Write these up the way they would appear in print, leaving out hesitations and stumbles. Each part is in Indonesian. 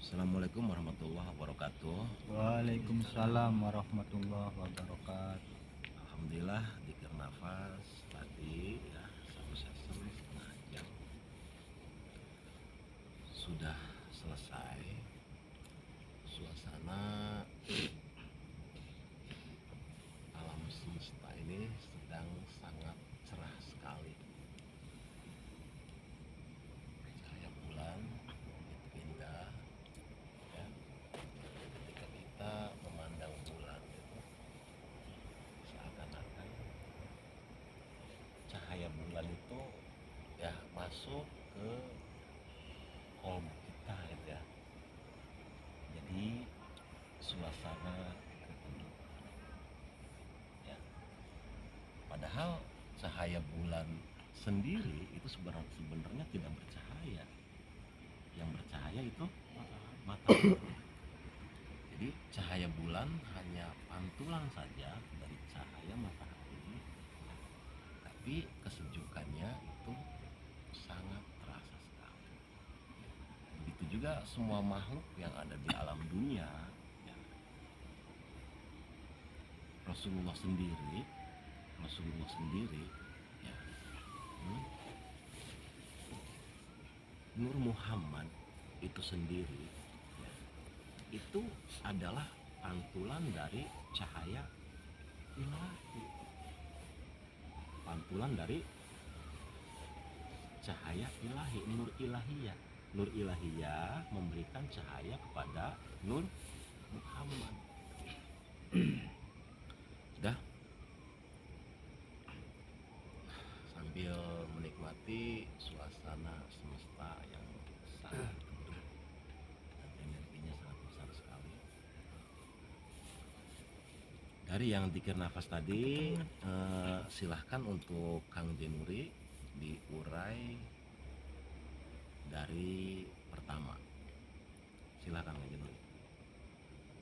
Assalamualaikum warahmatullahi wabarakatuh. Waalaikumsalam warahmatullahi wabarakatuh. Alhamdulillah dikir nafas tadi ya satu session setengah jam sudah selesai. Suasana alam semesta ini sedang sangat cerah sekali. Cahaya bulan begitu indah ya. Ketika kita memandang bulan itu seakan-akan cahaya bulan itu ya masuk ke kolom kita gitu ya. Jadi suasana kehidupan ya. Padahal cahaya bulan sendiri itu sebenarnya tidak bercahaya. Yang bercahaya itu matahari. Jadi cahaya bulan hanya pantulan saja dari cahaya matahari, tapi kesejukannya itu sangat terasa sekali. Begitu juga semua makhluk yang ada di alam dunia ya. Rasulullah sendiri ya, hmm, Nur Muhammad itu sendiri ya, itu adalah pantulan dari cahaya ilahi, pantulan dari cahaya ilahi, nur ilahiyah. Nur ilahiyah memberikan cahaya kepada Nur Muhammad. Dah sambil menikmati suasana semesta yang sangat teduh dan energinya sangat besar sekali. Dari yang dikir nafas tadi, silahkan untuk Kang Denuri diurai dari pertama. Silahkan Kang Denuri.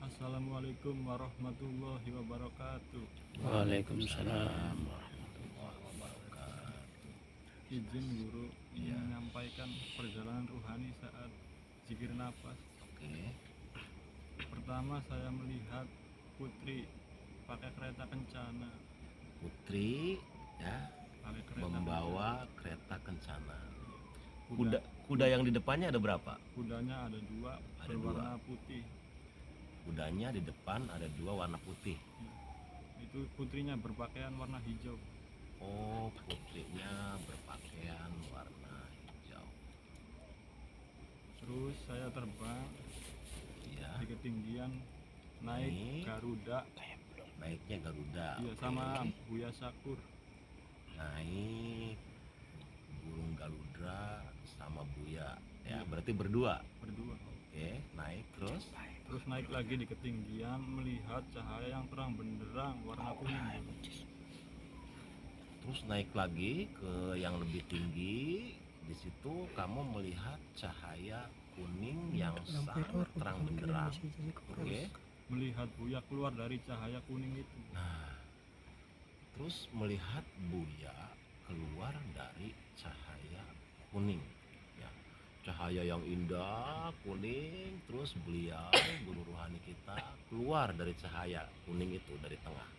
Assalamualaikum warahmatullahi wabarakatuh. Waalaikumsalam. Warahmatullahi wabarakatuh. Izin guru Iya. menyampaikan perjalanan ruhani saat zikir nafas. Oke. Pertama saya melihat putri pakai kereta kencana, Putri ya pakai kereta membawa kereta kencana. kencana. Kuda yang di depannya ada berapa? Kudanya ada dua, Ada berwarna putih. Kudanya di depan ada dua warna putih. Itu putrinya berpakaian warna hijau. Oh, putrinya berpakaian warna hijau. Terus saya terbang Iya. di ketinggian naik Naik. Garuda, Naiknya Garuda. iya, Oke. sama Buya Sakur. Naik burung Garuda sama Buya. Ya, berarti berdua. Berdua. Oke, naik terus. Terus naik lagi di ketinggian melihat cahaya yang terang benderang warna kuning. Terus naik lagi ke yang lebih tinggi. Di situ kamu melihat cahaya kuning yang sangat terang benderang. Oke. Melihat Buya keluar dari cahaya kuning itu. Nah, terus melihat Buya keluar dari cahaya kuning ya. Cahaya yang indah kuning, terus beliau guru rohani kita keluar dari cahaya kuning itu dari tengah.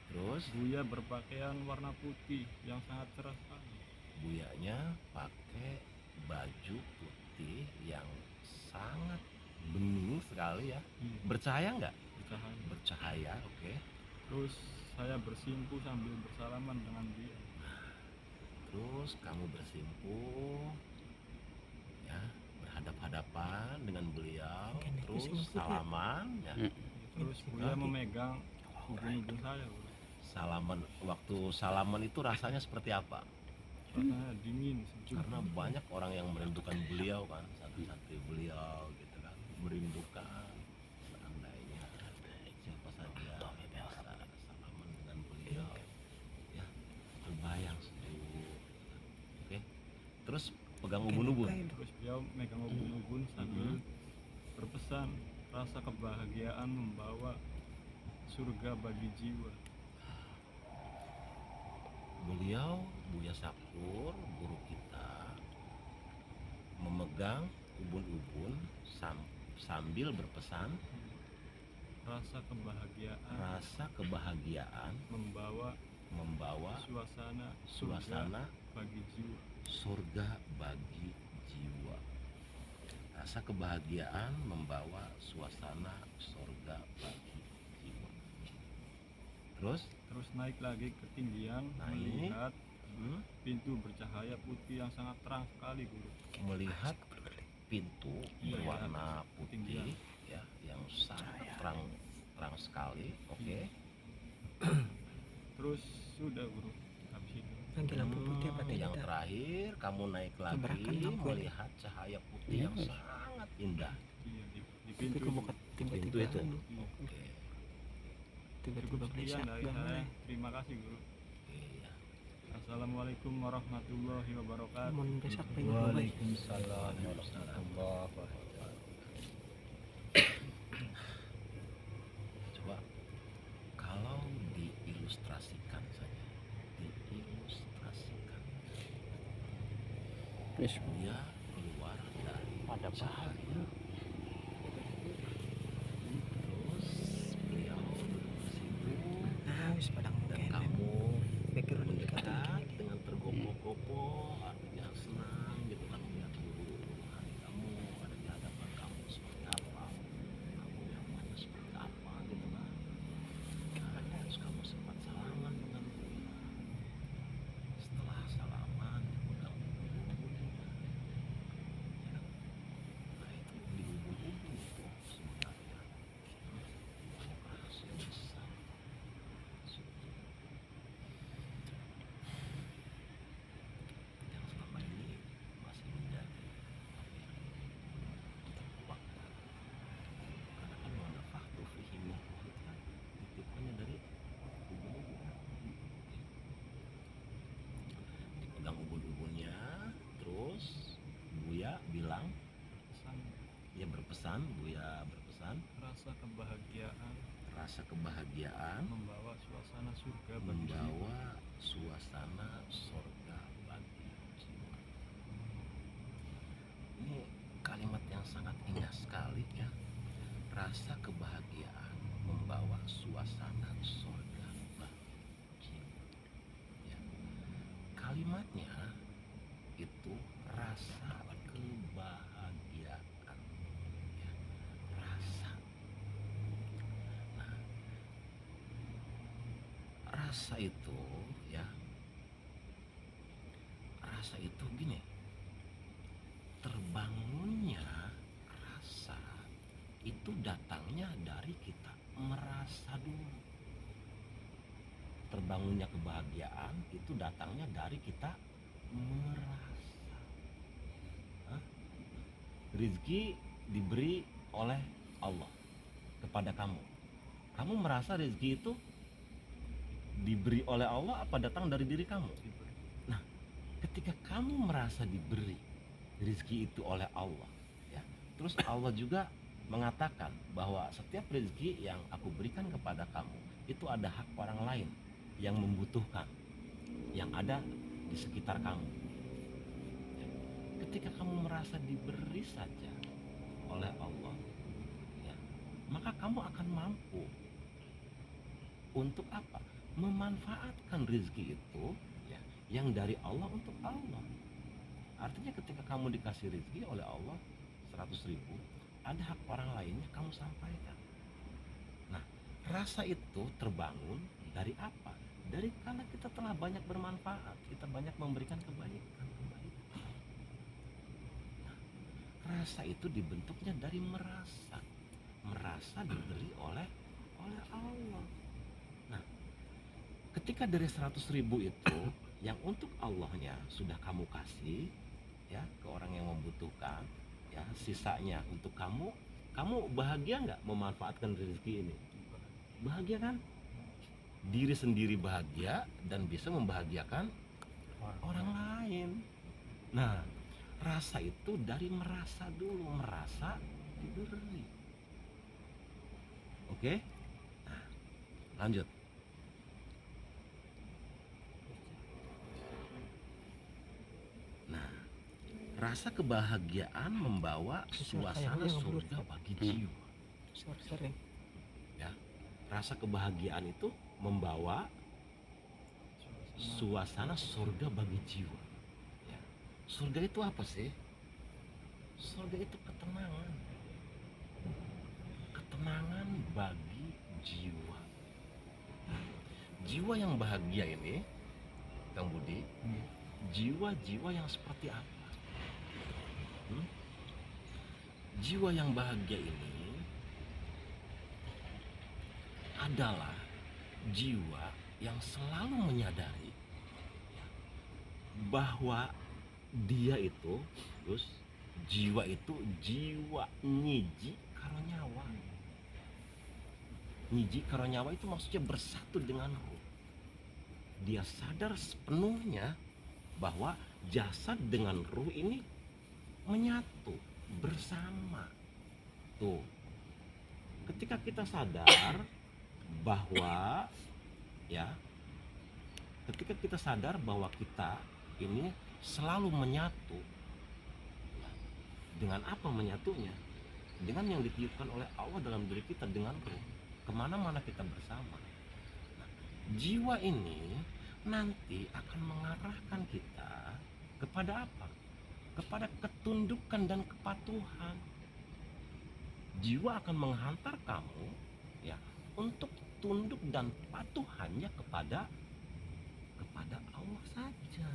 Terus Buya berpakaian warna putih yang sangat cerah sekali. Buyanya pakai baju putih yang sangat bening sekali ya. Bercahaya nggak? Bercahaya. Bercahaya, oke. Terus saya bersimpuh sambil bersalaman dengan dia. Terus kamu bersimpuh ya, berhadap-hadapan dengan beliau, terus salaman ya. Terus Buya memegang ubun-ubun saya. Salaman, waktu salaman itu rasanya seperti apa? Rasanya dingin, sejuk. Karena banyak orang yang merindukan beliau kan, santri-santri beliau gitu kan, merindukan seandainya siapa saja bisa salaman dengan beliau ya, terbayang sejuk. Oke, terus pegang ubun-ubun. Terus beliau megang ubun-ubun sambil berpesan, rasa kebahagiaan membawa surga bagi jiwa. Beliau Buya Sakur, guru kita, memegang ubun-ubun sambil berpesan rasa kebahagiaan membawa suasana bagi jiwa. surga bagi jiwa. Rasa kebahagiaan membawa suasana surga bagi jiwa. Terus naik lagi ke ketinggian, melihat pintu bercahaya putih yang sangat terang sekali, Guru. melihat pintu Iya, berwarna putih ketinggian. ya, yang sangat terang sekali. Oke. Terus sudah, Guru. Habis itu Panggil lampu putih apa Yang tidak? terakhir kamu naik lagi Tabrakan lampu ini. melihat cahaya putih yang sangat indah. iya, di Tapi pintu kebuka Pintu tiba-tiba itu. anu, Oke. tiba-tiba beli Sekian dari shotgun saya. we. Terima kasih, Guru. Iya. Assalamualaikum warahmatullahi wabarakatuh. Mun besok pengen boboy. Waalaikumsalam warahmatullahi wabarakatuh. Coba kalau diilustrasikan saja, Wis dia keluar dari pada cahaya, terus beliau duduk di situ Nah, wis padang dan mungkin. kamu Background melihat dikatakan dengan tergopoh-gopoh, artinya senang gitu kan, melihat guru hari kamu ada di hadapan kamu seperti apa, kamu yang mana seperti apa gitu kan. Nah, terus kamu sempat salaman dengan dia. Setelah salaman dipegang ubun-ubunnya ya. Nah itu di ubun-ubun itu sebenarnya rahasia besar. Yang selama ini masih menjadi terkuak, karena kan mana faktor fihimnya itu kan titipannya dari ubun-ubun. Dipegang ubun-ubunnya, terus Buya bilang, Buya berpesan rasa rasa kebahagiaan kebahagiaan membawa suasana surga bagi jiwa. membawa suasana surga bagi jiwa. Ini kalimat yang sangat indah sekali ya. Rasa kebahagiaan membawa suasana surga bagi jiwa. Ya. Kalimatnya itu rasa kebahagiaan. Ya. Rasa. Nah, rasa itu ya, rasa itu gini, terbangunnya rasa itu datangnya dari kita merasa dulu. Terbangunnya kebahagiaan itu datangnya dari kita merasa. Hah? Rizki diberi oleh Allah kepada kamu. Kamu merasa rezeki itu diberi oleh Allah apa datang dari diri kamu? Nah, ketika kamu merasa diberi rezeki itu oleh Allah, ya, terus Allah juga mengatakan bahwa setiap rezeki yang aku berikan kepada kamu itu ada hak orang lain yang membutuhkan, yang ada di sekitar kamu. Ya, ketika kamu merasa diberi saja oleh Allah, ya, maka kamu akan mampu untuk apa? Memanfaatkan rezeki itu ya, yang dari Allah untuk Allah. Artinya ketika kamu dikasih rezeki oleh Allah 100.000, ada hak orang lainnya kamu sampaikan. Nah, rasa itu terbangun dari apa? Dari karena kita telah banyak bermanfaat, kita banyak memberikan kebaikan. Nah, rasa itu dibentuknya dari merasa diberi oleh Allah. Nah, ketika dari 100.000 itu yang untuk Allahnya sudah kamu kasih ya ke orang yang membutuhkan, ya sisanya untuk kamu bahagia nggak memanfaatkan rezeki ini? Bahagia kan? Diri sendiri bahagia dan bisa membahagiakan orang lain. Nah, rasa itu dari merasa dulu, merasa diberi. Oke? Nah, lanjut. Nah, Rasa kebahagiaan membawa suasana surga bagi jiwa. Sering. Ya, rasa kebahagiaan itu membawa suasana surga bagi jiwa. Ya. Surga itu apa sih? Surga itu ketenangan. Ketenangan bagi jiwa. Jiwa yang bahagia ini, Kang Budi, jiwa-jiwa yang seperti apa? Jiwa yang bahagia ini adalah jiwa yang selalu menyadari bahwa dia itu, terus jiwa itu jiwa nyiji karo nyawa. Nyiji karo nyawa itu maksudnya bersatu dengan ruh. Dia sadar sepenuhnya bahwa jasad dengan ruh ini menyatu bersama. Tuh, ketika kita sadar bahwa ketika kita sadar bahwa kita ini selalu menyatu, dengan apa menyatunya? Dengan yang ditiupkan oleh Allah dalam diri kita, dengan ruh. Kemana-mana kita bersama. Nah, jiwa ini nanti akan mengarahkan kita kepada apa? Kepada ketundukan dan kepatuhan. Jiwa akan menghantar kamu untuk tunduk dan patuh hanya kepada Allah saja.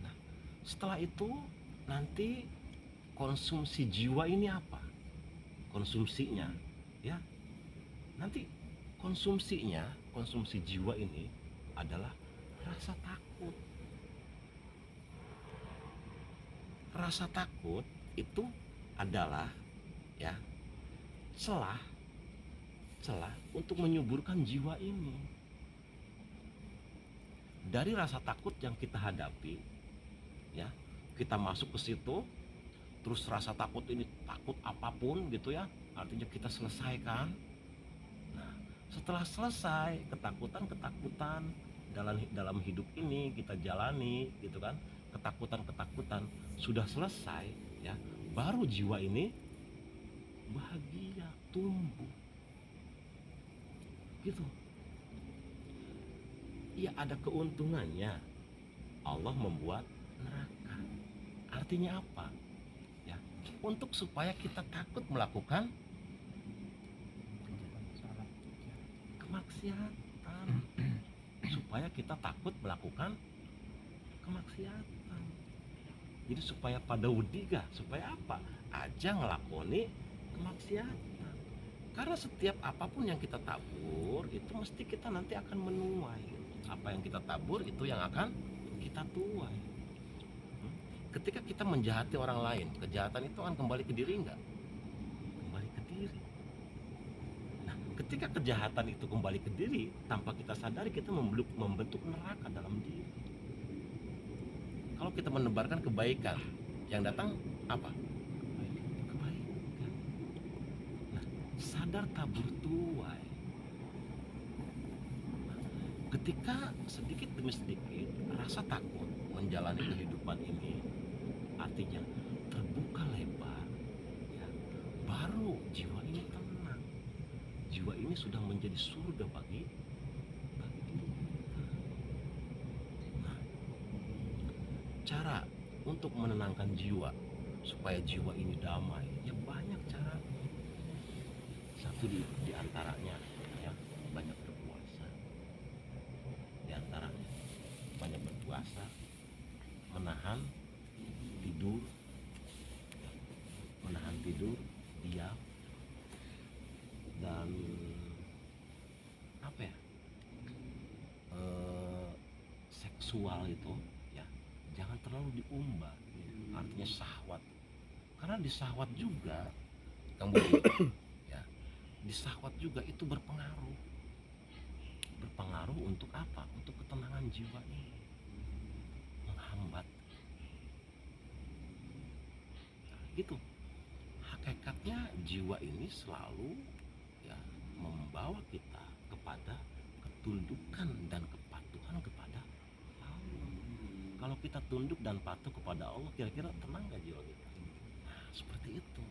Nah, setelah itu nanti konsumsi jiwa ini apa? Konsumsinya, ya. Nanti konsumsi jiwa ini adalah rasa takut. Rasa takut itu adalah celah untuk menyuburkan jiwa ini. Dari rasa takut yang kita hadapi, kita masuk ke situ, terus rasa takut ini takut apapun gitu ya, artinya kita selesaikan. Nah, setelah selesai ketakutan dalam hidup ini kita jalani gitu kan, ketakutan sudah selesai, baru jiwa ini bahagia, tumbuh gitu. Ya, ada keuntungannya Allah membuat neraka. Artinya apa? Untuk supaya kita takut melakukan kemaksiatan. Supaya kita takut melakukan kemaksiatan. Jadi supaya pada wudiga, supaya apa? Aja ngelakoni kemaksiatan. Karena setiap apapun yang kita tabur itu mesti kita nanti akan menuai. Apa yang kita tabur itu yang akan kita tuai. Ketika kita menjahati orang lain, kejahatan itu akan kembali ke diri enggak? Kembali ke diri. Nah, ketika kejahatan itu kembali ke diri, tanpa kita sadari kita membentuk neraka dalam diri. Kalau kita menebarkan kebaikan, yang datang apa? Kebaikan. Nah, sadar tabur tuai. Nah, ketika sedikit demi sedikit rasa takut menjalani kehidupan ini, artinya terbuka lebar, baru jiwa ini tenang. Jiwa ini sudah menjadi surga bagi diri kita. Nah, cara untuk menenangkan jiwa supaya jiwa ini damai, banyak cara. Satu di antaranya banyak berpuasa. Di antaranya banyak berpuasa, menahan tidur, diam, dan seksual itu jangan terlalu diumbar, artinya syahwat. Karena di syahwat juga, Kang Budi, di syahwat juga itu berpengaruh untuk apa? Untuk ketenangan jiwa ini, menghambat. Gitu. Hakikatnya jiwa ini selalu membawa kita kepada ketundukan dan kepatuhan kepada Allah. Kalau kita tunduk dan patuh kepada Allah, kira-kira tenang gak jiwa kita? Nah, seperti itu.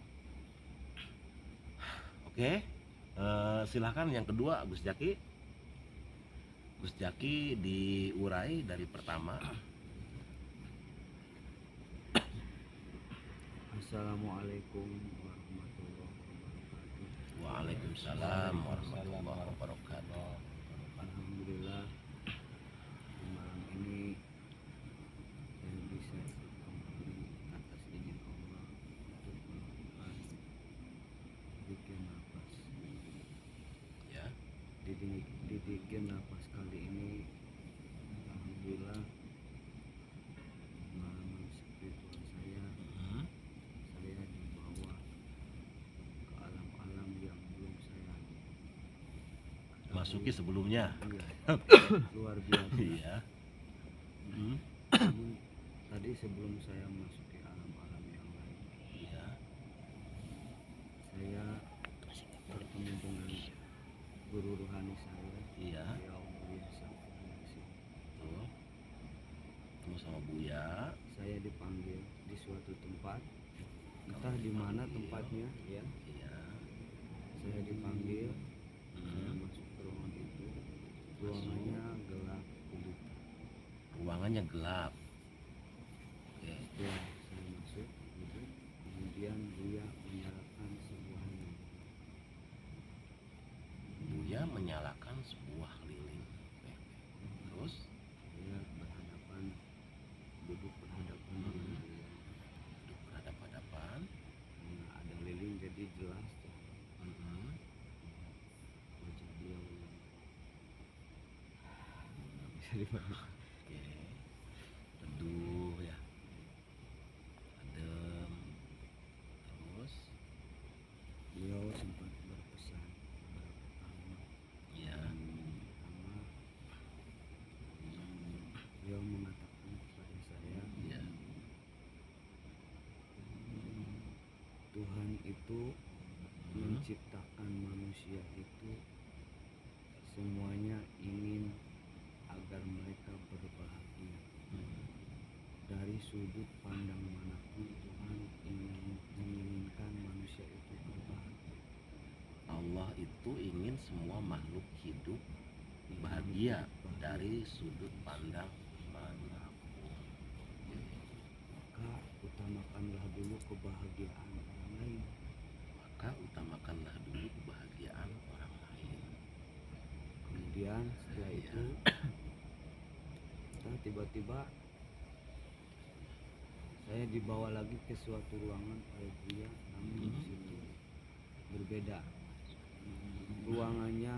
Oke, silahkan yang kedua Gus Jaki. Gus Jaki diurai dari pertama. Assalamualaikum warahmatullahi wabarakatuh. Waalaikumsalam warahmatullahi wabarakatuh. Alhamdulillah malam ini saya bisa ikut kembali atas izin Allah untuk melakukan zikir nafas. Ya, Di zikir nafas kali ini alhamdulillah pengalaman spiritual saya dibawa ke alam-alam yang belum saya masuki sebelumnya. iya, luar biasa. Iya. Namun tadi sebelum saya masuki alam-alam yang lain, Iya. saya bertemu dengan guru rohani saya, Iya. beliau Buya Safwan Yasin. Tuh. Ketemu sama Buya. Saya dipanggil di suatu tempat, entah di mana tempatnya, ya. Iya. Saya dipanggil, saya Hmm. masuk ke ruangan itu, ruangannya gelap gulita. Ruangannya gelap. Oke. Setelah saya masuk, duduk, kemudian Buya menyalakan sebuah lampu. Buya menyalakan sebuah lilin. Oke. Terus Saya berhadapan, duduk berhadapan dengan beliau. duduk berhadapan-hadapan. Karena ada lilin jadi jelas tuh Mm-mm. wajah beliau yang nggak bisa dibayangkan. Oke. Teduh ya. Adem. Terus Beliau sempat berpesan beberapa kalimat. ya. Pertama, beliau mengatakan kepada saya, Ya. Tuhan itu menciptakan manusia itu semuanya ingin agar mereka berbahagia. Dari sudut pandang manapun Tuhan ingin menginginkan manusia itu berbahagia. Allah itu ingin semua makhluk hidup bahagia dari sudut pandang manapun. Maka utamakanlah dulu kebahagiaan orang lain. Maka utamakanlah dulu kebahagiaan orang lain. Kemudian setelah itu kita tiba-tiba saya dibawa lagi ke suatu ruangan oleh Buya, namun di situ berbeda. Ruangannya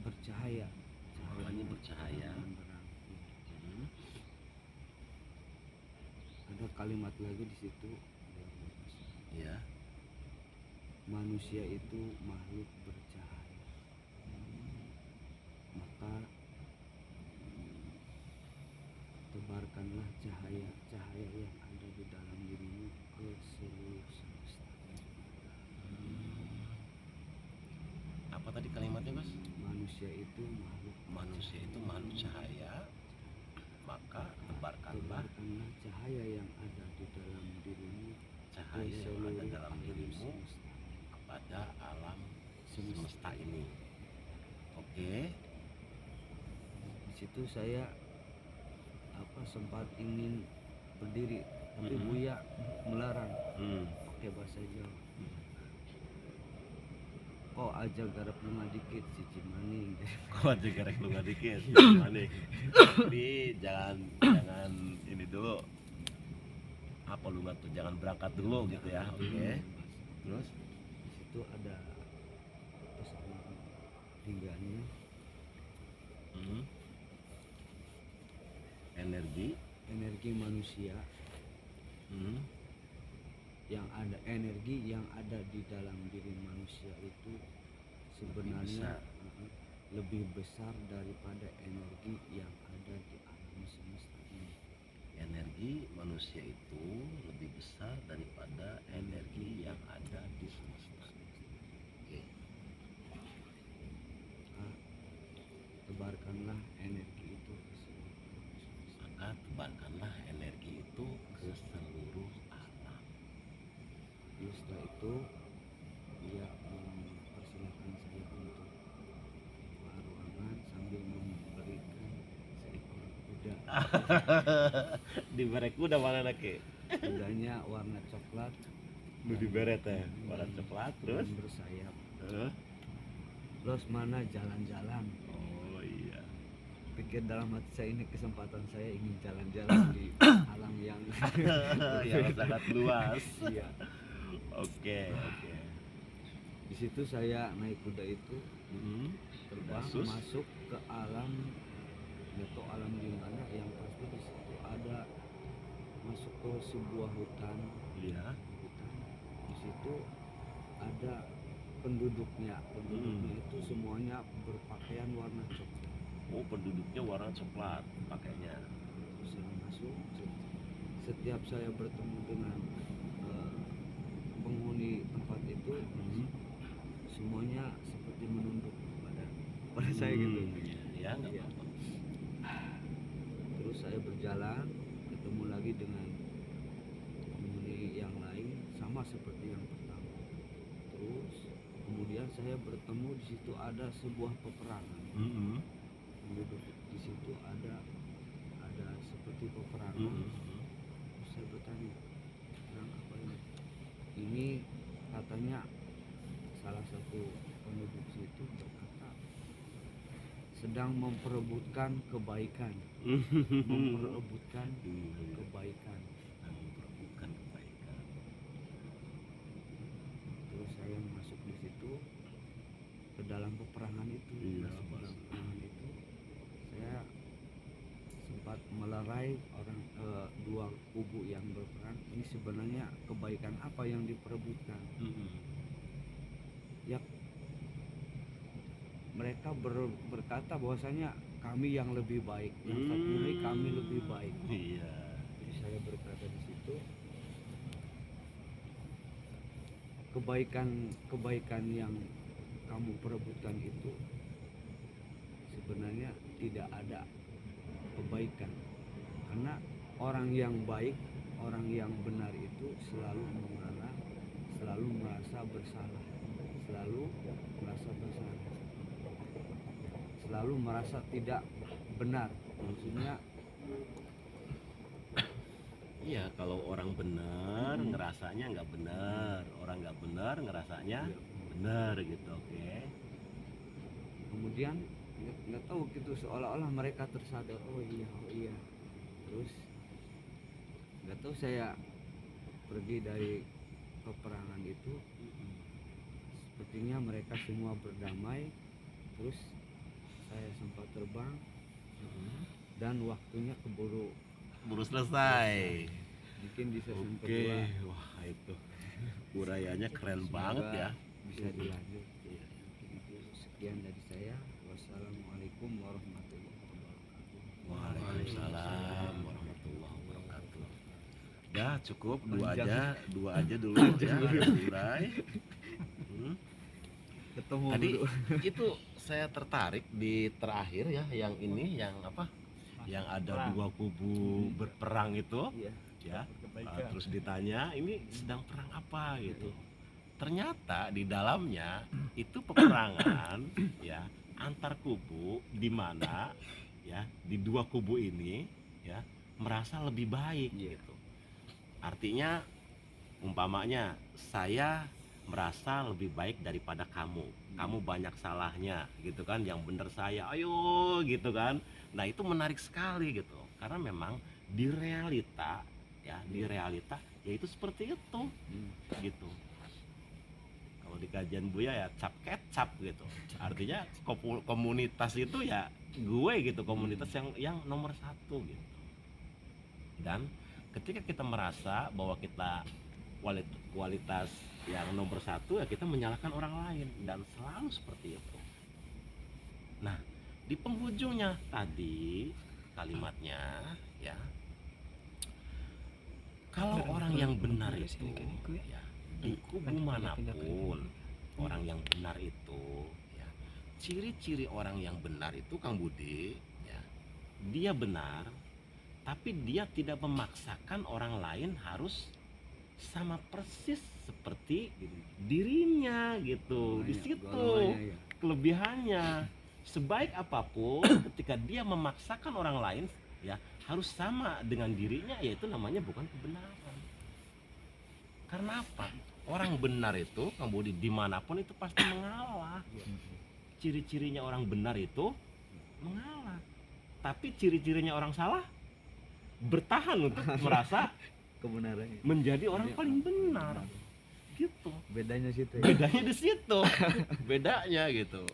bercahaya. Ruangannya bercahaya. menerang. Hmm. Ada kalimat lagi di situ. Beliau berpesan, Ya. manusia itu makhluk bercahaya. Maka tebarkanlah cahaya yang ada di dalam dirimu ke seluruh semesta. Apa tadi kalimatnya, Mas? Manusia itu makhluk Manusia itu makhluk cahaya, maka tebarkanlah tebarkanlah cahaya yang ada di dalam dirimu ke cahaya yang ada seluruh dalam alam dirimu semesta. kepada alam semesta ini. Oke. Di situ saya sempat ingin berdiri, tapi Mhm. Buya melarang Hmm. pakai bahasa Jawa. Kok aja garap lima dikit si Cimani. Kok aja gerek lu nggak dikit? Mana? Ini jangan ini dulu. Apa lu nggak tuh? Jangan berangkat dulu gitu ya. Oke. Terus? Di situ ada pesan tinggalnya, Hmm. Energi. manusia Hmm. energi yang ada di dalam diri manusia itu sebenarnya lebih besar daripada energi yang ada di alam semesta ini. Energi manusia itu lebih besar daripada energi yang ada di semesta. Oke. Maka tebarkanlah energi itu ke seluruh alam semesta. Maka tebarkanlah itu dia mempersilahkan saya untuk keluar ruangan sambil memberikan seekor kuda. Dibere kuda mana nake? Kudanya warna coklat, Nu dibere teh warna coklat terus. dan bersayap. Heeh. Los mana jalan-jalan? Oh iya. Pikir dalam hati saya, ini kesempatan saya ingin jalan-jalan di alam yang Yang sangat luas. iya. Oke. Di situ saya naik kuda itu terbang Sus. masuk ke alam, nggak tahu alam di mana, yang pasti di situ ada masuk ke sebuah hutan. Iya. Di situ ada penduduknya itu semuanya berpakaian warna coklat. Oh, penduduknya warna coklat pakainya. Terus saya masuk, setiap saya bertemu dengan penghuni tempat itu, semuanya seperti menunduk pada saya gitu. Ya, nggak Iya. apa-apa. Terus saya berjalan, ketemu lagi dengan penghuni yang lain sama seperti yang pertama. Terus kemudian saya bertemu di situ ada sebuah peperangan. Penduduk di situ ada seperti peperangan. Terus saya bertanya, perang apa ini? Ini katanya salah satu penduduk situ berkata sedang memperebutkan kebaikan. Memperebutkan kebaikan. Bukan kebaikan. Terus saya masuk di situ ke dalam peperangan itu. Iya, Masuk ke dalam masuk. peperangan itu saya sempat melerai orang, dua kubu yang berperang. Ini sebenarnya kebaikan apa yang diperebutkan? Ya, mereka berkata bahwasanya kami yang lebih baik, yang satu ini kami lebih baik. Iya. Jadi saya berkata di situ, kebaikan yang kamu perebutkan itu sebenarnya tidak ada kebaikan, karena orang yang baik, orang yang benar itu selalu mengalah, selalu merasa bersalah, selalu merasa tidak benar. Maksudnya Iya, kalau orang benar ngerasanya nggak benar, orang nggak benar ngerasanya ya, benar gitu. Oke. kemudian nggak tahu gitu, seolah-olah mereka tersadar, oh iya. Terus nggak tahu, saya pergi dari peperangan itu, sepertinya mereka semua berdamai. Terus saya sempat terbang dan waktunya keburu Baru selesai. bikin di season Oke, kedua. wah itu urayanya keren Semoga banget ya. bisa dilanjut. Itu sekian dari saya. Wassalamualaikum warahmatullahi wabarakatuh. Waalaikumsalam warahmatullahi wabarakatuh. Ya cukup Panjang. dua aja dulu ya. Uray. Ketemu Tadi dulu. itu saya tertarik di terakhir ya, yang ini yang apa? Yang ada Perang. dua kubu berperang itu, Iya. ya. Kebaikan. Terus ditanya ini sedang perang apa gitu. Ternyata di dalamnya itu peperangan ya antar kubu, di mana ya di dua kubu ini ya merasa lebih baik Iya. gitu. Artinya umpamanya saya merasa lebih baik daripada kamu banyak salahnya gitu kan, yang bener saya, ayo gitu kan. Nah itu menarik sekali gitu, karena memang di realita ya itu seperti itu gitu. Kalau di kajian Buya ya cap kecap gitu, artinya komunitas itu ya gue gitu, komunitas yang nomor satu gitu. Dan ketika kita merasa bahwa kita kualitas yang nomor satu, ya kita menyalahkan orang lain, dan selalu seperti itu. Nah di penghujungnya tadi kalimatnya ya, kalau orang yang benar itu ya di kubu manapun, orang yang benar itu ya, ciri-ciri orang yang benar itu Kang Budi ya, dia benar tapi dia tidak memaksakan orang lain harus sama persis seperti dirinya gitu. Di situ Golongannya ya. kelebihannya. Sebaik apapun ketika dia memaksakan orang lain ya harus sama dengan dirinya, yaitu namanya bukan kebenaran. Karena apa? Orang benar itu kemudian dimanapun itu pasti mengalah. Ciri-cirinya orang benar itu mengalah. Tapi ciri-cirinya orang salah bertahan untuk merasa Kebenarannya. menjadi orang paling benar. Gitu. Bedanya situ ya. Bedanya di situ. Bedanya gitu.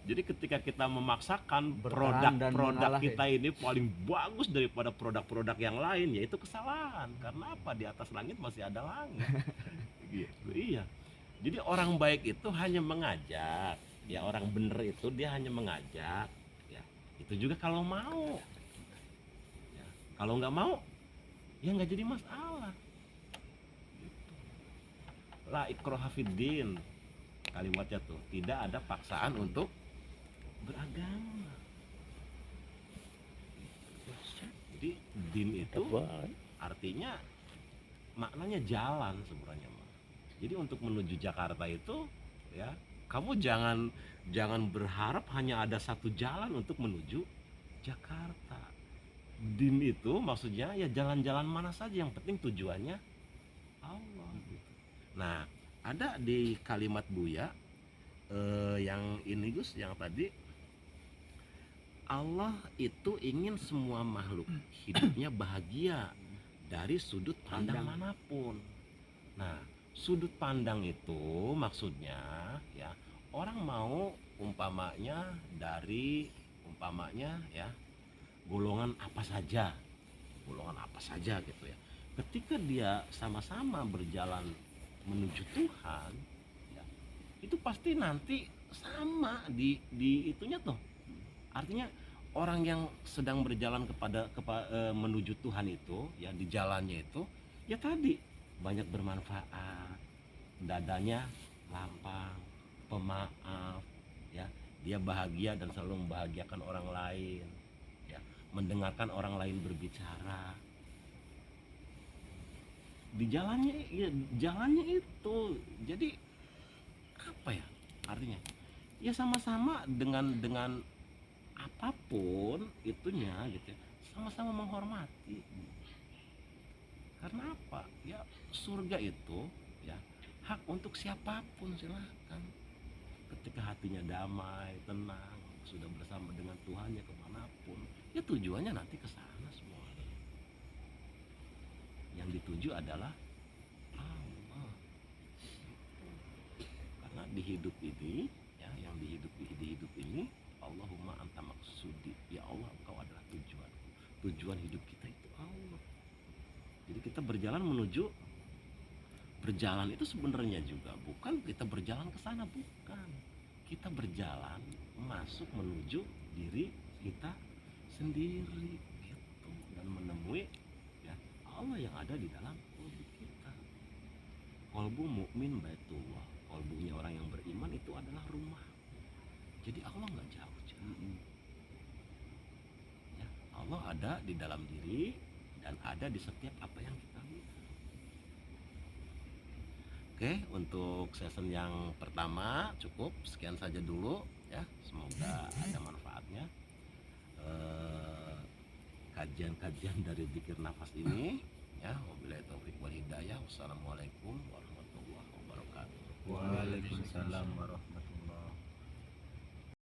Jadi ketika kita memaksakan Bertahan dan produk-produk mengalah, kita ini paling bagus daripada produk-produk yang lain, yaitu kesalahan. Karena apa? Di atas langit masih ada langit. Gitu. Iya. Jadi orang baik itu hanya mengajak, ya orang bener itu dia hanya mengajak, ya itu juga kalau mau. Ya, kalau nggak mau, ya nggak jadi masalah. Gitu. La ikraha fiddin, kalimatnya tuh tidak ada paksaan untuk beragama. Jadi din itu artinya maknanya jalan sebenarnya mah. Jadi untuk menuju Jakarta itu ya kamu jangan berharap hanya ada satu jalan untuk menuju Jakarta. Din itu maksudnya ya jalan-jalan mana saja yang penting tujuannya Allah. Nah ada di kalimat Buya yang ini Gus, yang tadi Allah itu ingin semua makhluk hidupnya bahagia dari sudut pandang manapun. Nah, sudut pandang itu maksudnya ya orang mau umpamanya ya golongan apa saja gitu ya. Ketika dia sama-sama berjalan menuju Tuhan, ya, itu pasti nanti sama di itunya tuh. Artinya orang yang sedang berjalan menuju Tuhan itu ya di jalannya itu ya tadi banyak bermanfaat, dadanya lapang, pemaaf, ya dia bahagia dan selalu membahagiakan orang lain, ya mendengarkan orang lain berbicara. Di jalannya itu jadi apa ya artinya? Ya sama-sama dengan apapun itunya gitu ya, sama-sama menghormati. Karena apa? Ya surga itu ya hak untuk siapapun, silakan. Ketika hatinya damai, tenang, sudah bersama dengan Tuhannya kemanapun, ya tujuannya nanti ke sana semua. Yang dituju adalah Allah. Karena di hidup ini ya, yang di hidup ini Allahumma anta maksudi, ya Allah engkau adalah tujuanku. Tujuan hidup kita itu Allah. Jadi kita berjalan itu sebenarnya juga bukan kita berjalan ke sana, bukan. Kita berjalan masuk menuju diri kita sendiri gitu, dan menemui ya Allah yang ada di dalam kalbu kita. Kalbu mukmin baitullah, kalbunya orang yang beriman itu adalah rumah. Jadi Allah nggak jauh. Ya, Allah ada di dalam diri dan ada di setiap apa yang kita lihat. Oke, untuk season yang pertama cukup sekian saja dulu ya. Semoga ada manfaatnya. Kajian-kajian dari Dzikir Nafas ini ya. Wabillahi taufiq wal hidayah. Wassalamualaikum warahmatullahi wabarakatuh. Waalaikumsalam warahmatullahi